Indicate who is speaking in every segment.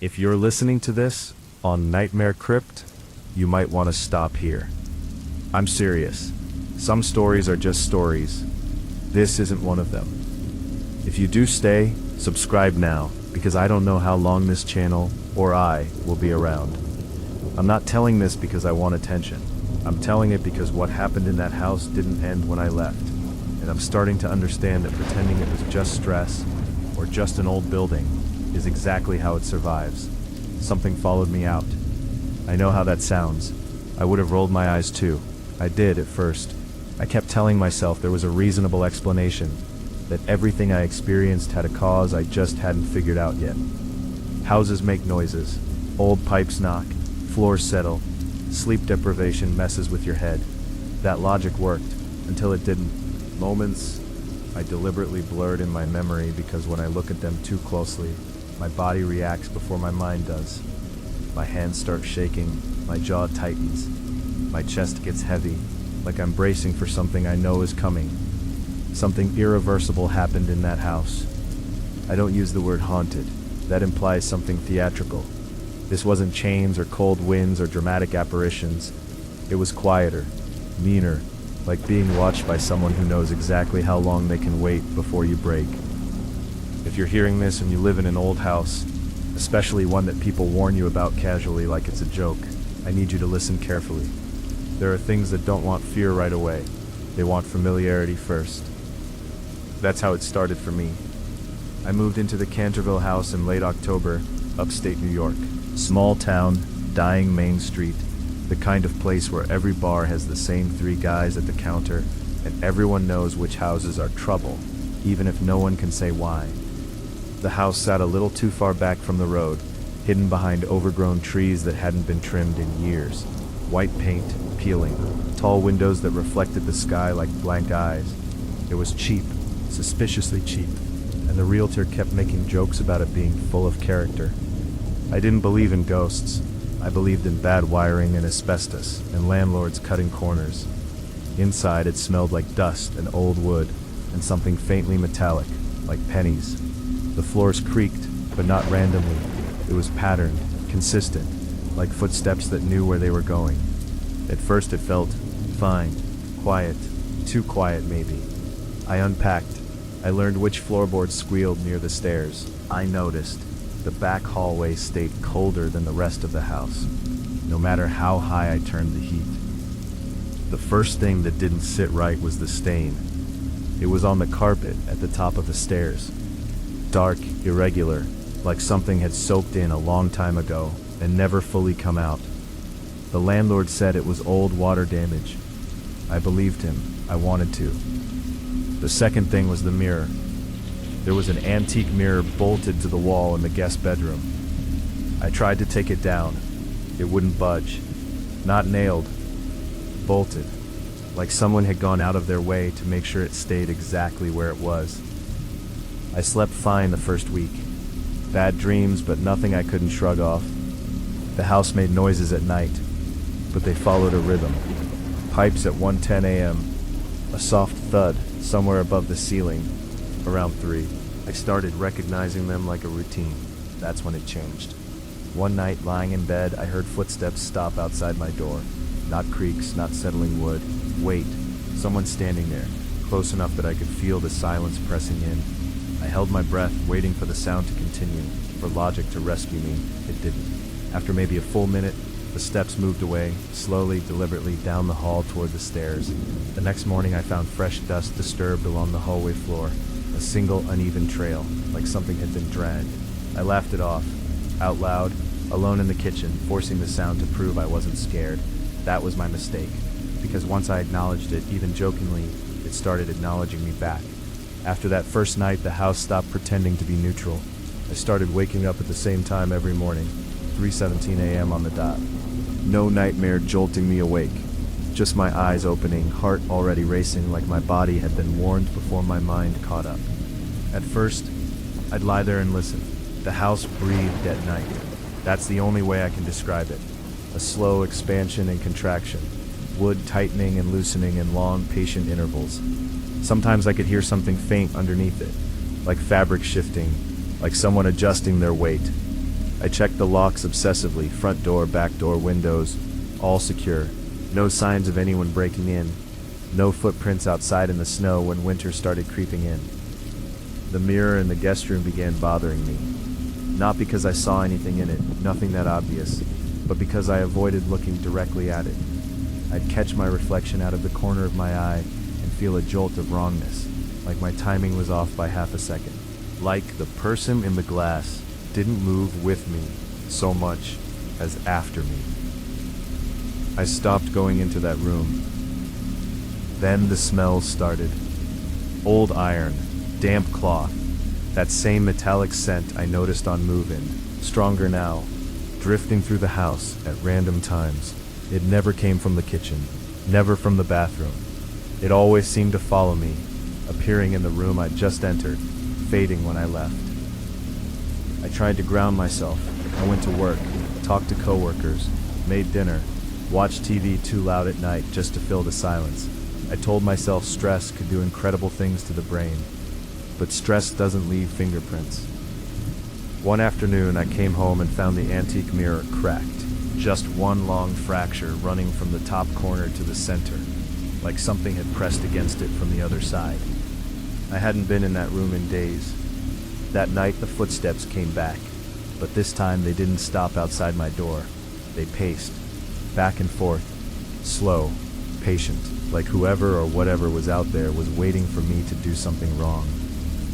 Speaker 1: If you're listening to this on Nightmare Crypt, you might want to stop here. I'm serious. Some stories are just stories. This isn't one of them. If you do stay, subscribe now, because I don't know how long this channel, or I, will be around. I'm not telling this because I want attention. I'm telling it because what happened in that house didn't end when I left. And I'm starting to understand that pretending it was just stress, or just an old building, is exactly how it survives. Something followed me out. I know how that sounds. I would have rolled my eyes too. I did at first. I kept telling myself there was a reasonable explanation, that everything I experienced had a cause I just hadn't figured out yet. Houses make noises, old pipes knock, floors settle, sleep deprivation messes with your head. That logic worked, until it didn't. Moments I deliberately blurred in my memory because when I look at them too closely, my body reacts before my mind does. My hands start shaking, my jaw tightens, my chest gets heavy, like I'm bracing for something I know is coming. Something irreversible happened in that house. I don't use the word haunted. That implies something theatrical. This wasn't chains or cold winds or dramatic apparitions. It was quieter, meaner, like being watched by someone who knows exactly how long they can wait before you break. If you're hearing this and you live in an old house, especially one that people warn you about casually like it's a joke, I need you to listen carefully. There are things that don't want fear right away. They want familiarity first. That's how it started for me. I moved into the Canterville house in late October, upstate New York. Small town, dying main street, the kind of place where every bar has the same 3 guys at the counter, and everyone knows which houses are trouble, even if no one can say why. The house sat a little too far back from the road, hidden behind overgrown trees that hadn't been trimmed in years. White paint, peeling, tall windows that reflected the sky like blank eyes. It was cheap, suspiciously cheap, and the realtor kept making jokes about it being full of character. I didn't believe in ghosts. I believed in bad wiring and asbestos, and landlords cutting corners. Inside it smelled like dust and old wood, and something faintly metallic, like pennies. The floors creaked, but not randomly. It was patterned, consistent, like footsteps that knew where they were going. At first it felt fine, quiet, too quiet maybe. I unpacked. I learned which floorboards squealed near the stairs. I noticed the back hallway stayed colder than the rest of the house, no matter how high I turned the heat. The first thing that didn't sit right was the stain. It was on the carpet at the top of the stairs. Dark, irregular, like something had soaked in a long time ago and never fully come out. The landlord said it was old water damage. I believed him. I wanted to. The second thing was the mirror. There was an antique mirror bolted to the wall in the guest bedroom. I tried to take it down. It wouldn't budge. Not nailed. Bolted. Like someone had gone out of their way to make sure it stayed exactly where it was. I slept fine the first week. Bad dreams, but nothing I couldn't shrug off. The house made noises at night, but they followed a rhythm. Pipes at 1:10 a.m. A soft thud somewhere above the ceiling. Around 3, I started recognizing them like a routine. That's when it changed. One night, lying in bed, I heard footsteps stop outside my door. Not creaks, not settling wood. Wait, someone standing there, close enough that I could feel the silence pressing in. I held my breath, waiting for the sound to continue, for logic to rescue me. It didn't. After maybe a full minute, the steps moved away, slowly, deliberately, down the hall toward the stairs. The next morning I found fresh dust disturbed along the hallway floor. A single uneven trail, like something had been dragged. I laughed it off, out loud, alone in the kitchen, forcing the sound to prove I wasn't scared. That was my mistake, because once I acknowledged it, even jokingly, it started acknowledging me back. After that first night, the house stopped pretending to be neutral. I started waking up at the same time every morning, 3:17 a.m. on the dot. No nightmare jolting me awake. Just my eyes opening, heart already racing like my body had been warned before my mind caught up. At first, I'd lie there and listen. The house breathed at night. That's the only way I can describe it. A slow expansion and contraction. Wood tightening and loosening in long, patient intervals. Sometimes I could hear something faint underneath it, like fabric shifting, like someone adjusting their weight. I checked the locks obsessively, front door, back door, windows, all secure. No signs of anyone breaking in. No footprints outside in the snow when winter started creeping in. The mirror in the guest room began bothering me. Not because I saw anything in it, nothing that obvious, but because I avoided looking directly at it. I'd catch my reflection out of the corner of my eye and feel a jolt of wrongness, like my timing was off by half a second. Like the person in the glass didn't move with me so much as after me. I stopped going into that room. Then the smells started. Old iron, damp cloth, that same metallic scent I noticed on move-in, stronger now, drifting through the house at random times. It never came from the kitchen, never from the bathroom. It always seemed to follow me, appearing in the room I'd just entered, fading when I left. I tried to ground myself. I went to work, talked to coworkers, made dinner, watched TV too loud at night just to fill the silence. I told myself stress could do incredible things to the brain, but stress doesn't leave fingerprints. One afternoon, I came home and found the antique mirror cracked, just one long fracture running from the top corner to the center, like something had pressed against it from the other side. I hadn't been in that room in days. That night, the footsteps came back, but this time they didn't stop outside my door. They paced, back and forth, slow, patient, like whoever or whatever was out there was waiting for me to do something wrong,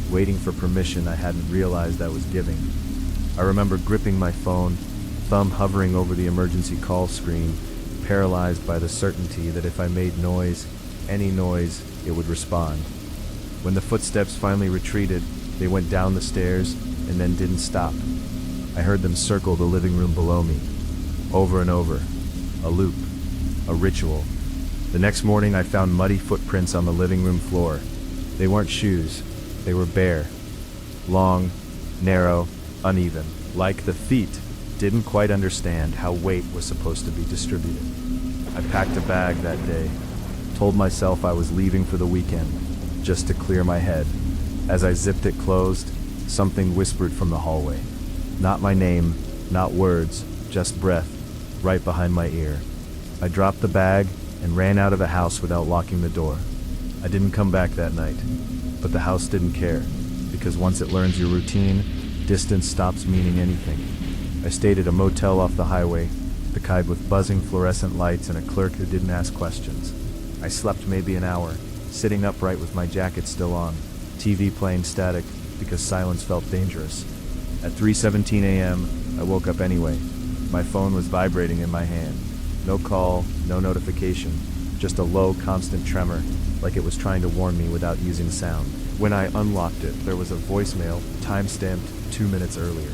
Speaker 1: waiting for permission I hadn't realized I was giving. I remember gripping my phone, thumb hovering over the emergency call screen, paralyzed by the certainty that if I made noise, any noise, it would respond. When the footsteps finally retreated, they went down the stairs and then didn't stop. I heard them circle the living room below me, over and over, a loop, a ritual. The next morning I found muddy footprints on the living room floor. They weren't shoes, they were bare, long, narrow, uneven, like the feet didn't quite understand how weight was supposed to be distributed. I packed a bag that day, told myself I was leaving for the weekend, just to clear my head. As I zipped it closed, something whispered from the hallway. Not my name, not words, just breath, right behind my ear. I dropped the bag and ran out of the house without locking the door. I didn't come back that night, but the house didn't care, because once it learns your routine, distance stops meaning anything. I stayed at a motel off the highway, the kind with buzzing fluorescent lights and a clerk who didn't ask questions. I slept maybe an hour, sitting upright with my jacket still on, TV playing static because silence felt dangerous. At 3:17 a.m., I woke up anyway. My phone was vibrating in my hand. No call, no notification, just a low, constant tremor, like it was trying to warn me without using sound. When I unlocked it, there was a voicemail, time-stamped 2 minutes earlier,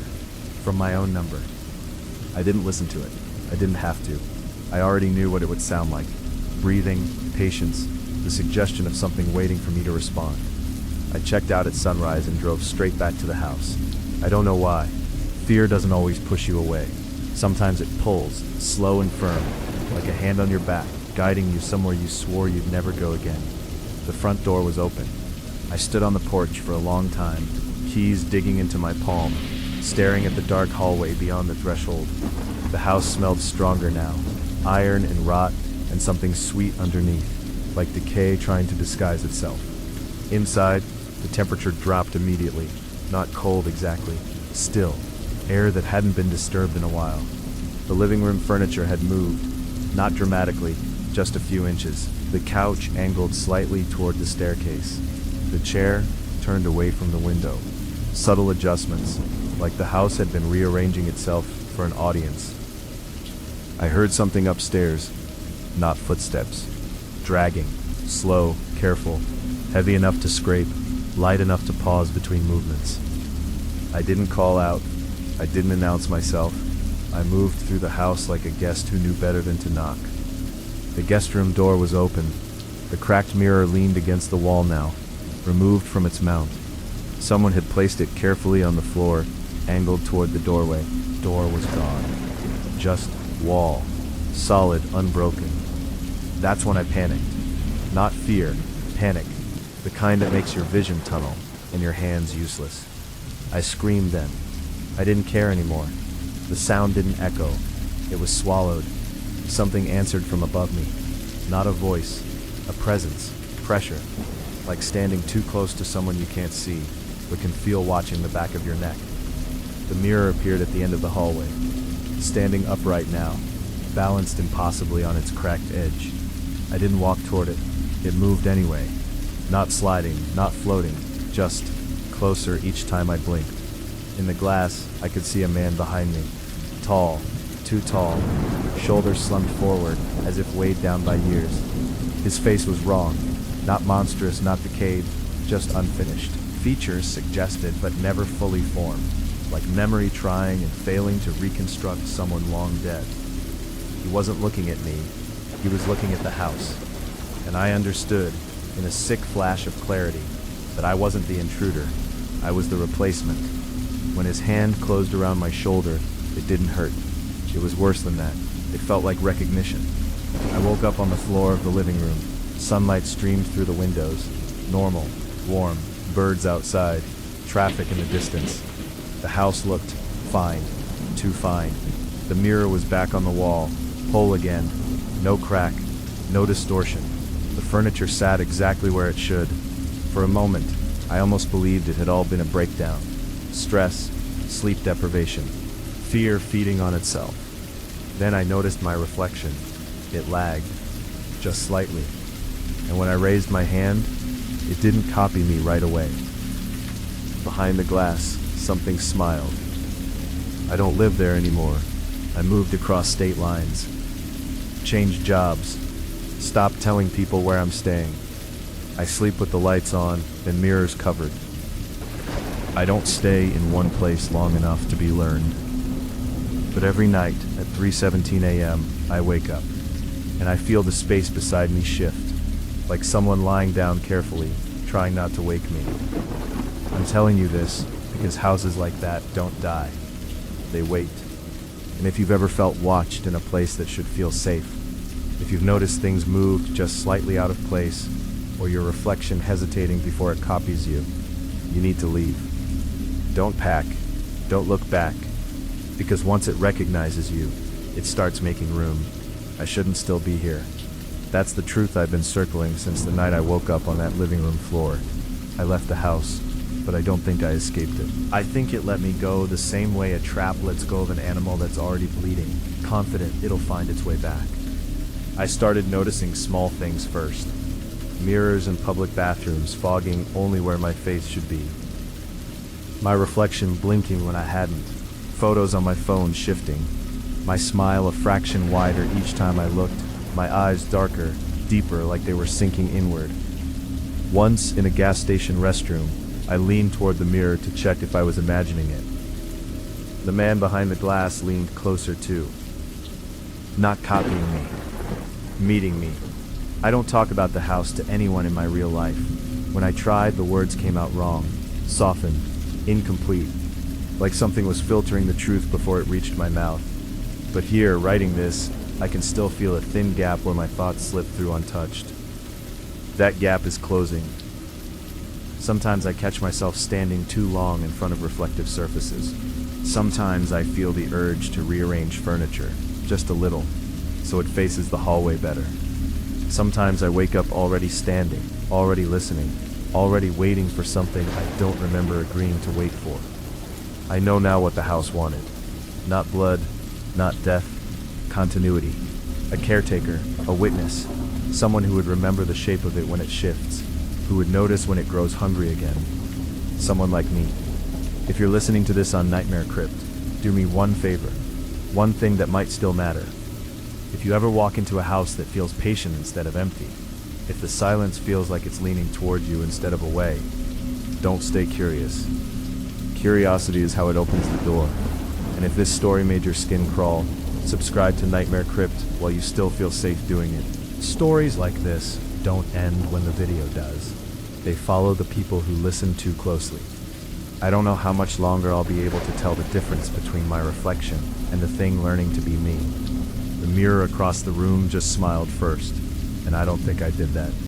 Speaker 1: from my own number. I didn't listen to it. I didn't have to. I already knew what it would sound like. Breathing, patience, the suggestion of something waiting for me to respond. I checked out at sunrise and drove straight back to the house. I don't know why. Fear doesn't always push you away. Sometimes it pulls, slow and firm, like a hand on your back, guiding you somewhere you swore you'd never go again. The front door was open. I stood on the porch for a long time, keys digging into my palm, staring at the dark hallway beyond the threshold. The house smelled stronger now, iron and rot and something sweet underneath, like decay trying to disguise itself. Inside, the temperature dropped immediately, not cold exactly, still, air that hadn't been disturbed in a while. The living room furniture had moved, not dramatically, just a few inches. The couch angled slightly toward the staircase. The chair turned away from the window. Subtle adjustments, like the house had been rearranging itself for an audience. I heard something upstairs, not footsteps. Dragging, slow, careful, heavy enough to scrape, light enough to pause between movements. I didn't call out. I didn't announce myself. I moved through the house like a guest who knew better than to knock. The guest room door was open. The cracked mirror leaned against the wall now, removed from its mount. Someone had placed it carefully on the floor, angled toward the doorway. Door was gone. Just wall. Solid, unbroken. That's when I panicked. Not fear, panic. The kind that makes your vision tunnel and your hands useless. I screamed then. I didn't care anymore. The sound didn't echo. It was swallowed. Something answered from above me. Not a voice, a presence, pressure, like standing too close to someone you can't see, but can feel watching the back of your neck. The mirror appeared at the end of the hallway, standing upright now, balanced impossibly on its cracked edge. I didn't walk toward it. It moved anyway. Not sliding, not floating, just closer each time I blinked. In the glass, I could see a man behind me. Tall, too tall, shoulders slumped forward as if weighed down by years. His face was wrong, not monstrous, not decayed, just unfinished. Features suggested but never fully formed, like memory trying and failing to reconstruct someone long dead. He wasn't looking at me, he was looking at the house. And I understood, in a sick flash of clarity, that I wasn't the intruder, I was the replacement. When his hand closed around my shoulder, it didn't hurt. It was worse than that. It felt like recognition. I woke up on the floor of the living room. Sunlight streamed through the windows. Normal, warm, birds outside, traffic in the distance. The house looked fine, too fine. The mirror was back on the wall, whole again. No crack, no distortion. The furniture sat exactly where it should. For a moment, I almost believed it had all been a breakdown. Stress, sleep deprivation, fear feeding on itself. Then I noticed my reflection. It lagged, just slightly. And when I raised my hand, it didn't copy me right away. Behind the glass, something smiled. I don't live there anymore. I moved across state lines. Changed jobs. Stopped telling people where I'm staying. I sleep with the lights on and mirrors covered. I don't stay in one place long enough to be learned. But every night at 3:17 a.m., I wake up, and I feel the space beside me shift, like someone lying down carefully, trying not to wake me. I'm telling you this because houses like that don't die. They wait. And if you've ever felt watched in a place that should feel safe, if you've noticed things moved just slightly out of place, or your reflection hesitating before it copies you, you need to leave. Don't pack. Don't look back. Because once it recognizes you, it starts making room. I shouldn't still be here. That's the truth I've been circling since the night I woke up on that living room floor. I left the house, but I don't think I escaped it. I think it let me go the same way a trap lets go of an animal that's already bleeding, confident it'll find its way back. I started noticing small things first. Mirrors in public bathrooms fogging only where my face should be. My reflection blinking when I hadn't. Photos on my phone shifting. My smile a fraction wider each time I looked. My eyes darker, deeper, like they were sinking inward. Once, in a gas station restroom, I leaned toward the mirror to check if I was imagining it. The man behind the glass leaned closer too. Not copying me. Meeting me. I don't talk about the house to anyone in my real life. When I tried, the words came out wrong, softened, incomplete, like something was filtering the truth before it reached my mouth. But here, writing this, I can still feel a thin gap where my thoughts slip through untouched. That gap is closing. Sometimes I catch myself standing too long in front of reflective surfaces. Sometimes I feel the urge to rearrange furniture, just a little, so it faces the hallway better. Sometimes I wake up already standing, already listening, already waiting for something I don't remember agreeing to wait for. I know now what the house wanted. Not blood, not death, continuity. A caretaker, a witness, someone who would remember the shape of it when it shifts, who would notice when it grows hungry again. Someone like me. If you're listening to this on Nightmare Crypt, do me one favor, one thing that might still matter. If you ever walk into a house that feels patient instead of empty, if the silence feels like it's leaning toward you instead of away, don't stay curious. Curiosity is how it opens the door. And if this story made your skin crawl, subscribe to Nightmare Crypt while you still feel safe doing it. Stories like this don't end when the video does. They follow the people who listen too closely. I don't know how much longer I'll be able to tell the difference between my reflection and the thing learning to be me. The mirror across the room just smiled first, and I don't think I did that.